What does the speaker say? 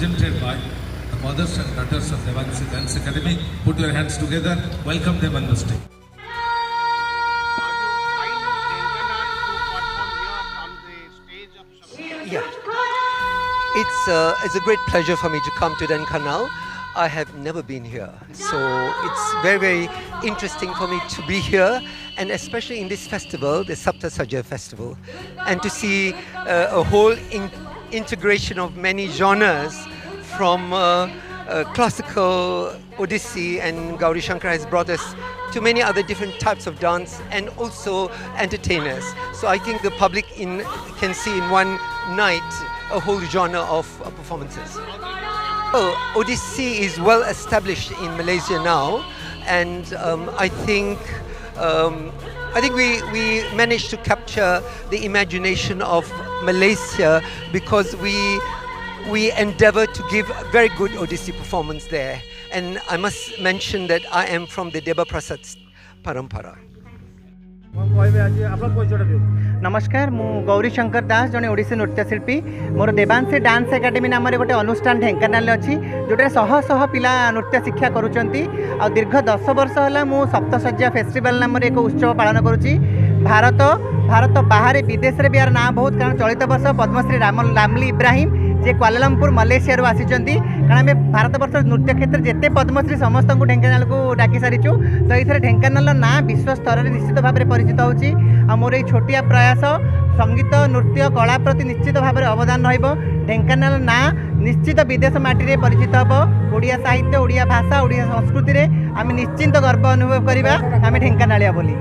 presented by the mothers and daughters of Devansi Dance Academy. Put your hands together. Welcome them on the stage. Yeah, it's a great pleasure for me to come to Denkanal. I have never been here, so it's very, very interesting for me to be here, and especially in this festival, the Sapta Saja festival, and to see a whole integration of many genres from classical Odissi, and Gauri Shankar has brought us to many other different types of dance and also entertainers. So I think the public can see in one night a whole genre of performances. Well, Odissi is well established in Malaysia now, and I think we managed to capture the imagination of Malaysia because we endeavor to give a very good Odissi performance there. And I must mention that I am from the Deba Prasad Parampara. नमस्कार मु गौरी शंकर दास जने ओडिसी नृत्यशिल्पी मोर Devanshi dance academy नाम गोटे अनुष्ठान ढेंकानाल अच्छी जोटे शह शह पिला नृत्य शिक्षा करुँच आ दीर्घ 10 वर्ष है मु सप्तशଯ୍ୟା फेस्टिवल नाम एक उत्सव पालन करुँची भारत बाहर विदेश में भी यार ना बहुत कारण चलित वर्ष पद्मश्री लामली इब्राहिम जे क्वालालंपुर मलेशिया आसी कारण आम भारत वर्ष नृत्य क्षेत्र जिते पद्मश्री समस्त को ढेंकानाल को डाकी सारीचु तो ये ढेंकानाल ना विश्व स्तर में निश्चित भाव में परिचित होची मोर ये छोटिया प्रयास संगीत नृत्य कला प्रति निश्चित भाव में अवदान ढेंकानाल ना निश्चित विदेश माटी में परिचित हम ओडिया साहित्य ओडिया भाषा ओडिया संस्कृति में आम निश्चिंत गर्व अनुभव करवा आम ढेंकानालिया बोली।